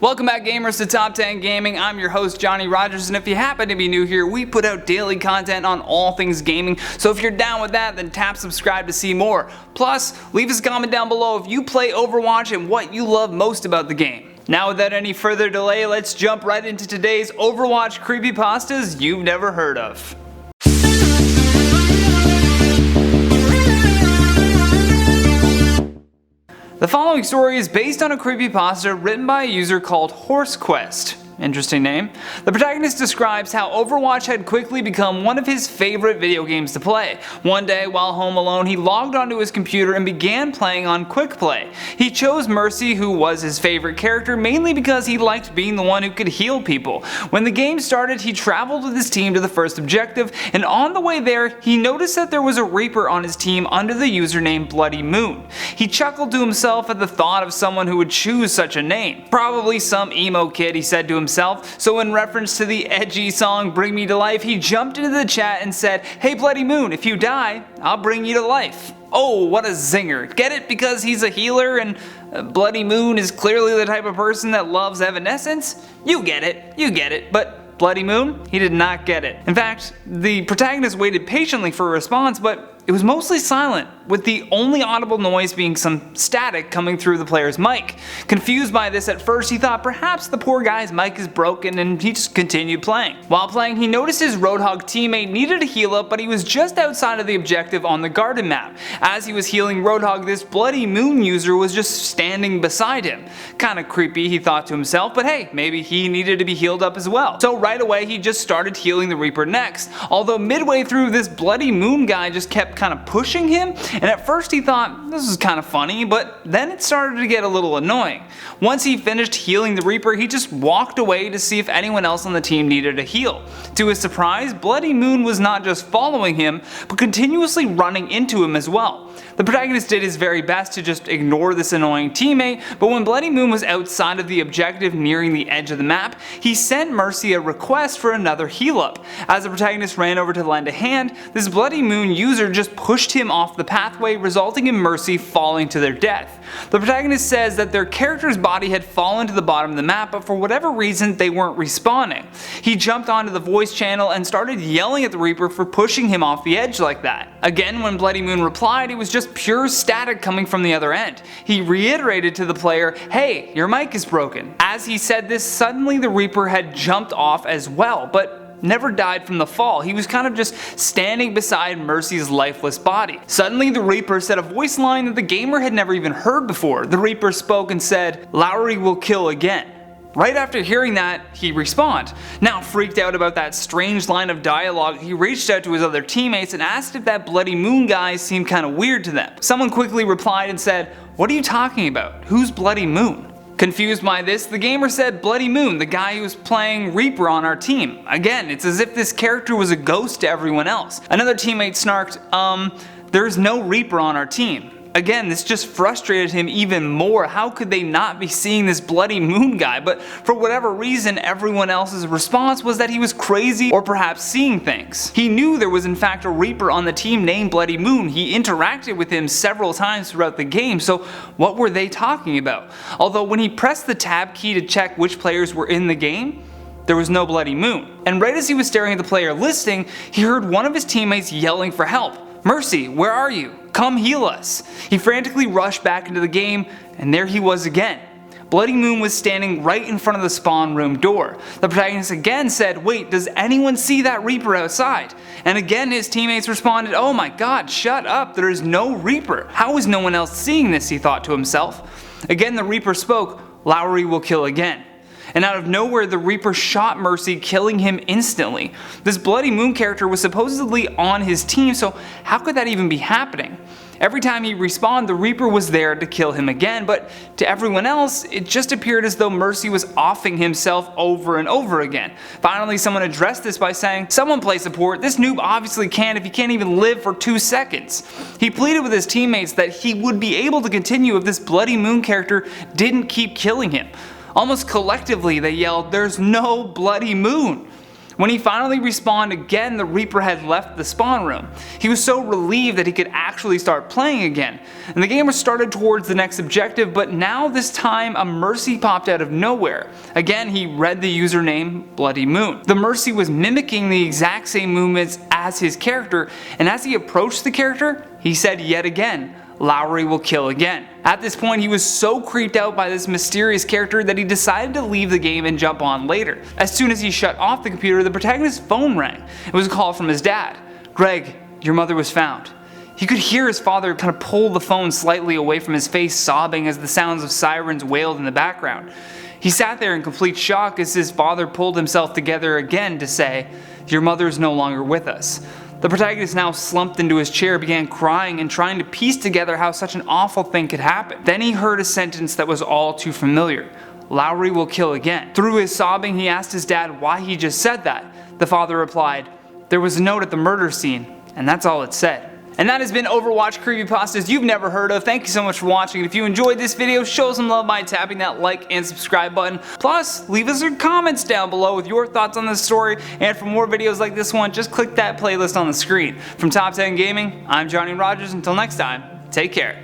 Welcome back, gamers, to Top 10 Gaming. I'm your host, Johnny Rogers, and if you happen to be new here, we put out daily content on all things gaming, so if you're down with that, then tap subscribe to see more. Plus, leave us a comment down below if you play Overwatch and what you love most about the game. Now, without any further delay, let's jump right into today's Overwatch Creepypastas you've never heard of. The following story is based on a creepypasta written by a user called HorseQuest. Interesting name. The protagonist describes how Overwatch had quickly become one of his favorite video games to play. One day, while home alone, he logged onto his computer and began playing on Quick Play. He chose Mercy, who was his favorite character, mainly because he liked being the one who could heal people. When the game started, he traveled with his team to the first objective, and on the way there, he noticed that there was a Reaper on his team under the username Bloody Moon. He chuckled to himself at the thought of someone who would choose such a name. Probably some emo kid, he said to himself. So in reference to the edgy song Bring Me to Life, he jumped into the chat and said, "Hey Bloody Moon, if you die, I'll bring you to life." Oh, what a zinger. Get it? Because he's a healer and Bloody Moon is clearly the type of person that loves Evanescence? You get it, but Bloody Moon? He did not get it. In fact, the protagonist waited patiently for a response, but it was mostly silent, with the only audible noise being some static coming through the player's mic. Confused by this at first, he thought perhaps the poor guy's mic is broken and he just continued playing. While playing, he noticed his Roadhog teammate needed a heal up, but he was just outside of the objective on the garden map. As he was healing Roadhog, this Bloody Moon user was just standing beside him. Kinda creepy, he thought to himself, but hey, maybe he needed to be healed up as well. So right away, he just started healing the Reaper next, although midway through, this Bloody Moon guy just kept kind of pushing him, and at first he thought this was kind of funny, but then it started to get a little annoying. Once he finished healing the Reaper, he just walked away to see if anyone else on the team needed a heal. To his surprise, Bloody Moon was not just following him, but continuously running into him as well. The protagonist did his very best to just ignore this annoying teammate, but when Bloody Moon was outside of the objective nearing the edge of the map, he sent Mercy a request for another heal up. As the protagonist ran over to lend a hand, this Bloody Moon user just pushed him off the pathway, resulting in Mercy falling to their death. The protagonist says that their character's body had fallen to the bottom of the map, but for whatever reason they weren't respawning. He jumped onto the voice channel and started yelling at the Reaper for pushing him off the edge like that. Again, when Bloody Moon replied, it was just pure static coming from the other end. He reiterated to the player, "Hey, your mic is broken." As he said this, suddenly the Reaper had jumped off as well, but never died from the fall. He was kind of just standing beside Mercy's lifeless body. Suddenly the Reaper said a voice line that the gamer had never even heard before. The Reaper spoke and said, "Lowry will kill again." Right after hearing that, he respawned. Now freaked out about that strange line of dialogue, he reached out to his other teammates and asked if that Bloody Moon guy seemed kinda weird to them. Someone quickly replied and said, "What are you talking about? Who's Bloody Moon?" Confused by this, the gamer said Bloody Moon, the guy who was playing Reaper on our team. Again, it's as if this character was a ghost to everyone else. Another teammate snarked, "There's no Reaper on our team." Again, this just frustrated him even more. How could they not be seeing this Bloody Moon guy? But for whatever reason, everyone else's response was that he was crazy or perhaps seeing things. He knew there was in fact a Reaper on the team named Bloody Moon. He interacted with him several times throughout the game, so what were they talking about? Although when he pressed the tab key to check which players were in the game, there was no Bloody Moon. And right as he was staring at the player listing, he heard one of his teammates yelling for help. "Mercy, where are you? Come heal us." He frantically rushed back into the game, and there he was again. Bloody Moon was standing right in front of the spawn room door. The protagonist again said, "Wait, does anyone see that Reaper outside?" And again his teammates responded, "Oh my god, shut up, there is no Reaper. How is no one else seeing this?" he thought to himself. Again the Reaper spoke, "Lowry will kill again." And out of nowhere the Reaper shot Mercy, killing him instantly. This Bloody Moon character was supposedly on his team, so how could that even be happening? Every time he respawned, the Reaper was there to kill him again, but to everyone else, it just appeared as though Mercy was offing himself over and over again. Finally, someone addressed this by saying, "Someone play support, this noob obviously can if he can't even live for 2 seconds. He pleaded with his teammates that he would be able to continue if this Bloody Moon character didn't keep killing him. Almost collectively they yelled, "There's no Bloody Moon!" When he finally respawned again, the Reaper had left the spawn room. He was so relieved that he could actually start playing again, and the gamer started towards the next objective, but now this time a Mercy popped out of nowhere. Again, he read the username Bloody Moon. The Mercy was mimicking the exact same movements as his character, and as he approached the character, he said yet again, "Lowry will kill again." At this point, he was so creeped out by this mysterious character that he decided to leave the game and jump on later. As soon as he shut off the computer, the protagonist's phone rang. It was a call from his dad. "Greg, your mother was found." He could hear his father kind of pull the phone slightly away from his face, sobbing as the sounds of sirens wailed in the background. He sat there in complete shock as his father pulled himself together again to say, "Your mother is no longer with us." The protagonist now slumped into his chair, began crying and trying to piece together how such an awful thing could happen. Then he heard a sentence that was all too familiar. "Lowry will kill again." Through his sobbing, he asked his dad why he just said that. The father replied, "There was a note at the murder scene, and that's all it said." And that has been Overwatch Creepypastas you've never heard of. Thank you so much for watching, and if you enjoyed this video, show some love by tapping that like and subscribe button. Plus, leave us some comments down below with your thoughts on this story, and for more videos like this one, just click that playlist on the screen. From Top 10 Gaming, I'm Johnny Rogers. Until next time, take care.